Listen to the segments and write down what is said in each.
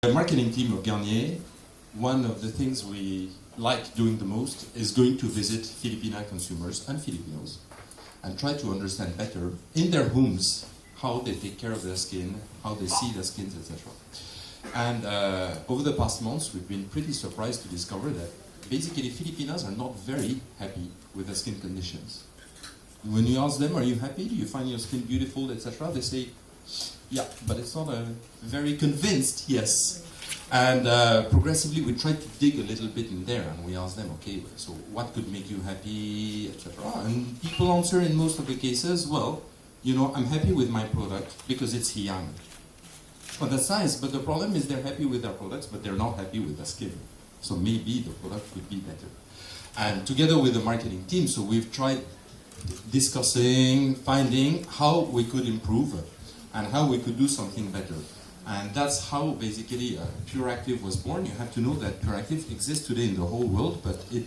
The marketing team of Garnier, one of the things we like doing the most is going to visit Filipina consumers and Filipinos and try to understand better in their homes how they take care of their skin, how they see their skins, etc. And over the past months, we've been pretty surprised to discover that basically Filipinas are not very happy with their skin conditions. When you ask them, are you happy? Do you find your skin beautiful, etc.? They say, yeah, but it's not a very convinced yes. And progressively we try to dig a little bit in there and we ask them, okay, so what could make you happy, etc. And people answer in most of the cases, well, you know, I'm happy with my product because it's young. Well, that's nice, but the problem is they're happy with their products, but they're not happy with their skin. So maybe the product could be better. And together with the marketing team, so we've tried discussing, finding how we could improve and how we could do something better. And that's how basically Pureactive was born. You have to know that Pureactive exists today in the whole world, but it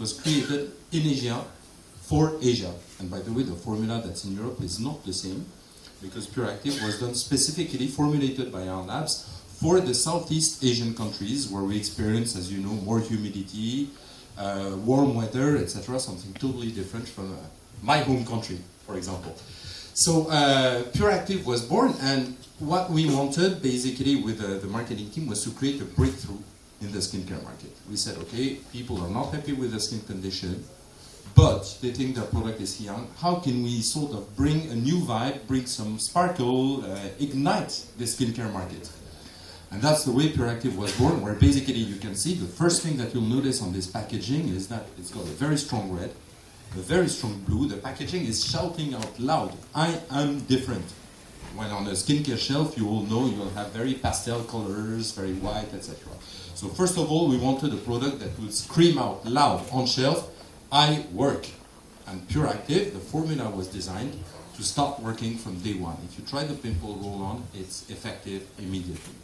was created in Asia for Asia. And by the way, the formula that's in Europe is not the same, because Pureactive was done specifically, formulated by our labs, for the Southeast Asian countries where we experience, as you know, more humidity, warm weather, etc., something totally different from my home country, for example. So Pureactive was born, and what we wanted basically with the marketing team was to create a breakthrough in the skincare market. We said, okay, people are not happy with the skin condition, but they think their product is young. How can we sort of bring a new vibe, bring some sparkle, ignite the skincare market? And that's the way Pureactive was born, where basically you can see the first thing that you'll notice on this packaging is that it's got a very strong red, a very strong blue. The packaging is shouting out loud, I am different. When on a skincare shelf, you all know you'll have very pastel colors, very white, etc. So first of all, we wanted a product that would scream out loud on shelf, I work. And Pureactive, the formula was designed to start working from day one. If you try the pimple roll-on, it's effective immediately.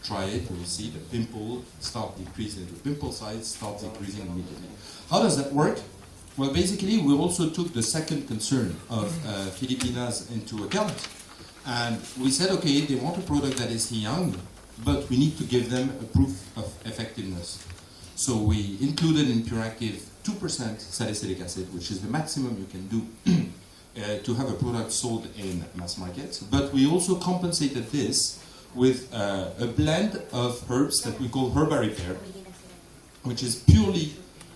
Try it, you'll see the pimple start decreasing, the pimple size starts decreasing immediately. How does that work? Well, basically, we also took the second concern of Filipinas into account. And we said, okay, they want a product that is young, but we need to give them a proof of effectiveness. So we included in Pureactive 2% salicylic acid, which is the maximum you can do to have a product sold in mass markets. But we also compensated this with a blend of herbs that we call herbal repair, which is purely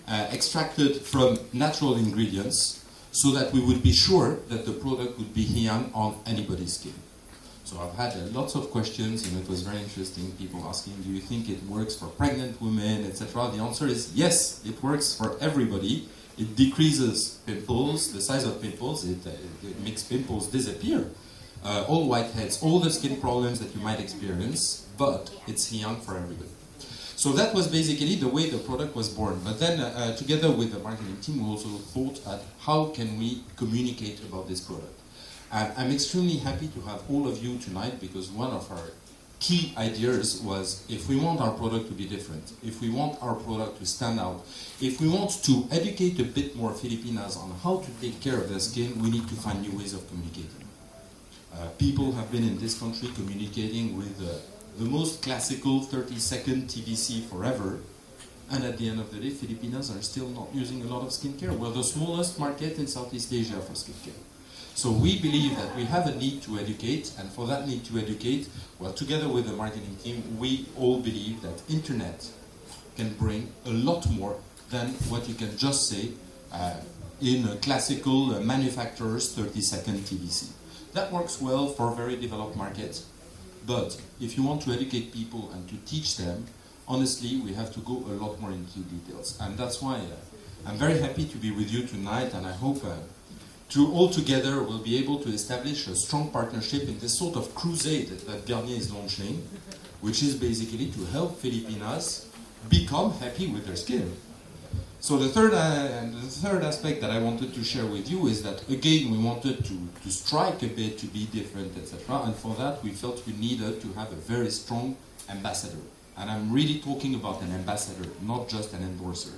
extracted from natural ingredients, so that we would be sure that the product would be young on anybody's skin. So I've had lots of questions, and it was very interesting, people asking, do you think it works for pregnant women, etc.? The answer is yes, it works for everybody. It decreases pimples, the size of pimples, it makes pimples disappear. All whiteheads, all the skin problems that you might experience, but it's young for everybody. So that was basically the way the product was born. But then, together with the marketing team, we also thought at how can we communicate about this product. And I'm extremely happy to have all of you tonight, because one of our key ideas was, if we want our product to be different, if we want our product to stand out, if we want to educate a bit more Filipinas on how to take care of their skin, we need to find new ways of communicating. People have been in this country communicating with the most classical 30-second TVC forever, and at the end of the day, Filipinas are still not using a lot of skincare. We're the smallest market in Southeast Asia for skincare. So we believe that we have a need to educate, and for that need to educate, well, together with the marketing team, we all believe that internet can bring a lot more than what you can just say in a classical manufacturer's 30-second TVC. That works well for very developed markets, but if you want to educate people and to teach them, honestly, we have to go a lot more into details. And that's why I'm very happy to be with you tonight, and I hope all together we'll be able to establish a strong partnership in this sort of crusade that Garnier is launching, which is basically to help Filipinas become happy with their skin. So the third aspect that I wanted to share with you is that, again, we wanted to strike a bit, to be different, etc. And for that, we felt we needed to have a very strong ambassador. And I'm really talking about an ambassador, not just an endorser.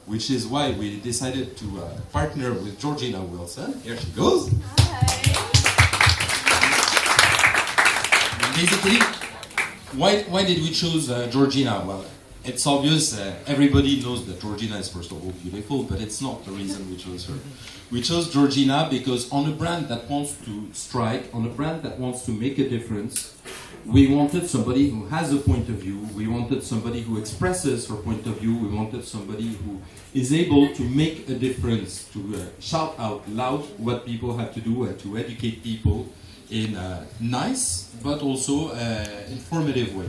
Which is why we decided to partner with Georgina Wilson. Here she goes. Hi. Basically, Why did we choose Georgina? Well, it's obvious. Everybody knows that Georgina is first of all beautiful, but it's not the reason we chose her. We chose Georgina because on a brand that wants to strike, on a brand that wants to make a difference, we wanted somebody who has a point of view. We wanted somebody who expresses her point of view. We wanted somebody who is able to make a difference, to shout out loud what people have to do and to educate people in a nice but also informative way.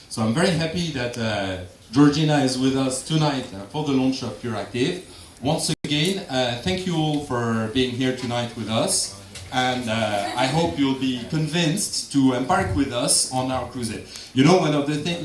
So I'm very happy that Georgina is with us tonight for the launch of Pure Active. Once again, thank you all for being here tonight with us, and I hope you'll be convinced to embark with us on our crusade. You know, one of the things,